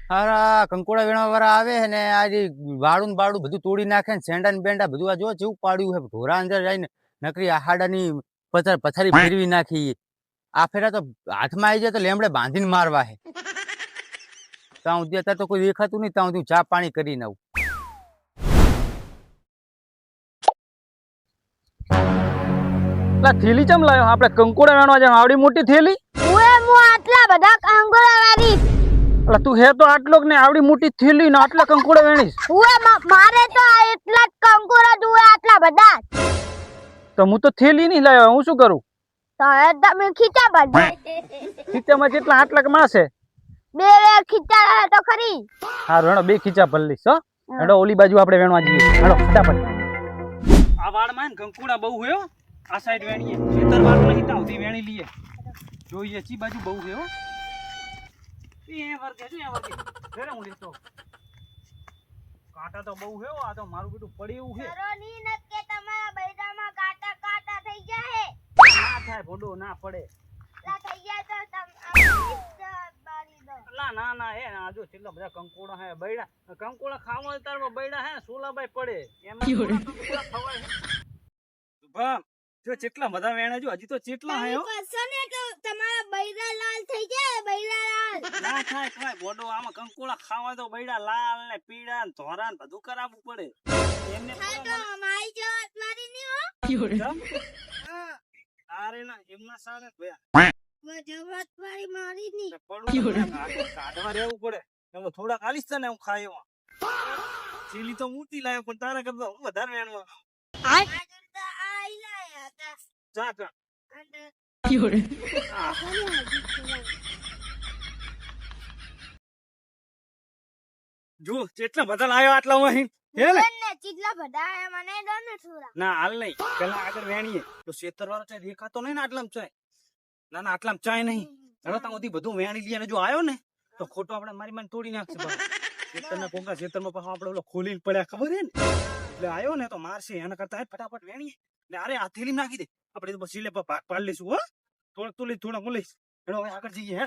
હારા કંકોડા વેણવા વાળા આવે ને આજે વાળું ને બાળું બધું તોડી નાખે ને સેંડા ને બેંડા બધું આ જો જેવું પાડ્યું છે ઢોરા અંદર જઈને નકરી આહાડાની પથારી ફેરવી નાખી. આ ફેરા તો હાથમાં આવી જાય તો લેમડે બાંધીને મારવા હે. ત્યાં સુધી અત્યારે તો કોઈ દેખાતું નહીં, ત્યાં સુધી ચા પાણી કરીને આવું. થેલી ચમ લાવ્યો? આપણે કંકોડા વેણવા જાય આવડી મોટી થેલી? આટલા બધા કંકોડા વેરી. એટલે તું હે તો આટલો ને આવડી મોટી થેલી ને આટલા કંકોડા વેણીશ? મારે તો એટલા જ કંકોડા જુએ, આટલા બધા. તો હું તો થેલી નહીં લાવ્યો, હું શું કરું? તો તમે ખીચા બાજુ. ખીચામાં કેટલા આટલા માસે? બે ખીચા તો ખરી. હારું હેડો, બે ખીચા ભરલીશ. હો હેડો ઓલી બાજુ આપણે વેણવા જઈએ. હેડો ફટાફટ. આ વાડમાં ને કંકોડા બહુ હે. આ સાઈડ વેણીએ, ખેતર વાળ નહીં તા ઉધી વેણી લઈએ. જોઈએ ચી બાજુ બહુ હે. હો એ વર્ગે જો, એ વર્ગે ઘરે હું લેતો. કાંટા તો બહુ હે. આ તો મારું બેટું પડી એવું છે. સરોની નત કે તમારા બૈરામાં કાંટા કાંટા થઈ ગયા હે. ના થાય ભોડો, ના પડે. લા થઈ ગયા તો તમ બારી દો. લા ના ના હે. આ જો કેટલા બધા કંકોડા હે. બૈડા કંકોડા ખાવા તારમાં બૈડા હે સોલાબાઈ પડે એમ કંકોડા ખવાય છે. શુભમ જો કેટલા બધા વેણા જો, હજી તો કેટલા હે. હો પસને તો તમારા બૈરા લાલ થઈ ગયા, બૈરા લાલ. ના થાય થાય ભોડો, આમાં કંકોડા ખાવા તો બૈડા લાલ ને પીળા ને ધોરા ને બધું કરાવવું પડે. એમને હા તો મારી જો મારી ની હો. અરે ના એમના સારે ભયા જવાત મારી મારી ની કાઢવા રહેવું પડે. એમ થોડા ખાલીસ છે ને હું ખાય એમાં. ચીલી તો મોટી લાવ્યો પણ તારા કરતા હું વધારે વેણવા. જા જા જો કેટલા બધા લાવ્યો આટલા અહીં. હે ને ચીટલા બધા મને દો ને થોડા. ના હાલ નહીં, પેલા આગળ વેણીએ તો શેતર વાળો ચાય દેખાતો નહીં ને આટલામાં ચાય. ના ના આટલામાં ચાય નહીં. હેડો ત્યાં સુધી બધું વેણી લઈએ ને જો આવ્યો ને તો ખોટો આપણે મારી માન તોડી નાખશે. ખેતરના કોંકા ખેતરમાં પાછો આપણે ઓલો ખોલીને પડ્યા ખબર હે ને, એટલે આવ્યો ને તો મારશે. એના કરતા ફટાફટ વેણીએ ને અરે આ થેલી નાખી દે. આપણે તો સિલે પર ભાગ પાડી લઈશું. હો થોડુંક તું લઈ થોડાક હું લઈશ. હેડો હવે આગળ જઈએ. હે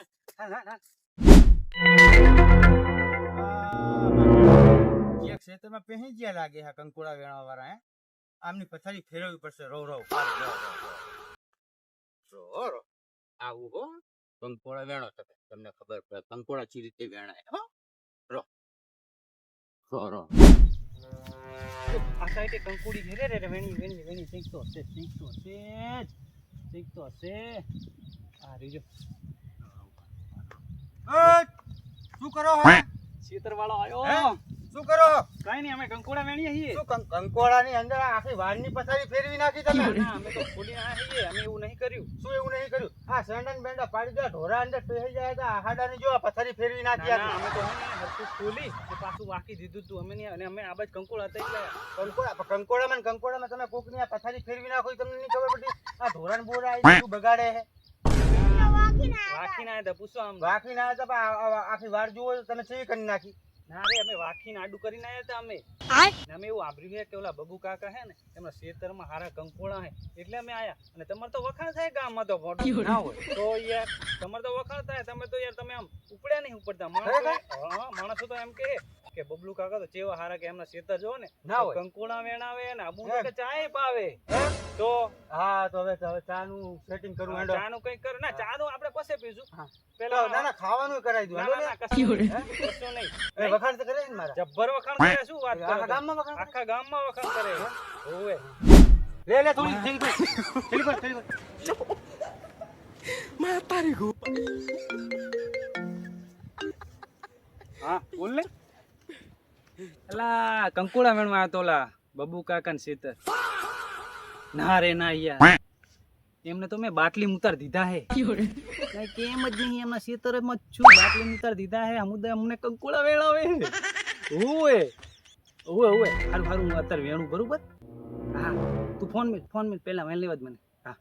એક ખેતરમાં પહેરી ગયા લાગે છે કંકોડા વેણવા વાળા. હે આમની પથારી ફેરવવી પડશે. રો આવું હો કંકોડા વેણો તમે, તમને ખબર પડે કંકોડા ચી રીતે વેણાય. હો રો રો આ સાઈડે કંકોડી ઘેરે રે વેણી વેણી વેણી શીખતો હશે શીખતો હશે. આ રીજો શું કરો હો? ખેતર વાળો આવ્યો. શું કરો? કઈ નહીં, અમે કંકોડા વેણીએ છીએ. શું કંકોડા ની અંદર આખી વાડની પથારી ફેરવી નાખી તમે? ના અમે તો ખોલી ના છીએ, અમે એવું નહીં કર્યું. શું એવું નહીં કર્યું? આ સેંડા બેંડા પાડી દો, ઢોરા અંદર પહેરી જાય તો આહાડાની જો પથારી ફેરવી નાખી. ના અમે તો હરખું ખોલી તો પાછું વાકી દીધું તું અમે નહીં. અને અમે આ બાજ કંકોડા હતા એટલે કંકોડામાં તમે કોકની આ પથારી ફેરવી નાખો તમને નહીં ખબર પડી? આ ઢોરા બોરા આવી શું બગાડે છે? વાકી ના હતા પૂછો આમ. વાખી ના હતા પણ આખી વાડ જુઓ તમે ચેવી કરી નાખી. ના રે અમે વાખીને આડું કરીને આવ્યા હતા અમે. અમે એવું આભર્યું છે કે ઓલા બબુ કાકા હે ને એમના ખેતરમાં હારા કંકોડા હે એટલે અમે આયા. અને તમારે તો વખાણ થાય ગામમાં તો ભોટ ના હોય તો યાર તમારે તો વખાણ થાય. તમે તો યાર તમે આમ ઉપડ્યા નહીં ઉપડતા માણસો તો એમ કે બબલુ કાકા તો ચેવા હારા કે એમના ખેતર જો ને ના હોય કંકોડા વેણાવે ને આબુ કે ચાય પાવે તો. હા તો હવે ચા નું સેટિંગ કરવું. ચા નું કઈ કર ના, ચા નું આપણે પછી પીશું. પેલા ના ખાવાનું કરાવી દો. કશું નહીં વખાણ તો કરે ને મારા જબ્બર વખાણ કરે. શું વાત કરે? આખા ગામમાં વખાણ કરે. હોવે લે થોડી થેલી પર માં તારી ગો. હા બોલ ને. એલા કંકોડા મેળમાં આવ્યો તો ઓલા બબુ કાકા ને ખેતર. ના રે ના યાર, એમને તો મેં બાટલી ઉતાર દીધા હે. કેમ જ નહીં, એમના ખેતરમાં છું બાટલી ઉતાર દીધા હે. અમને કંકોડા વેળાવે. ઓવે હારું હું અત્યારે વેણું બરોબર. હા તું ફોન મેં પેલા વેણ લેવા જ મને. હા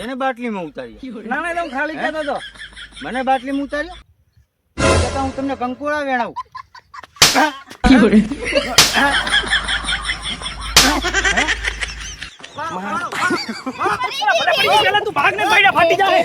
એને બાટલીમાં ઉતારી? ના ના તમે ખાલી કહેતો તો મને બાટલીમાં ઉતાર્યો. હું તમને કંકોડા વેણાવું. પેલા તું ભાગ ને ભાઈ ફાટી જાય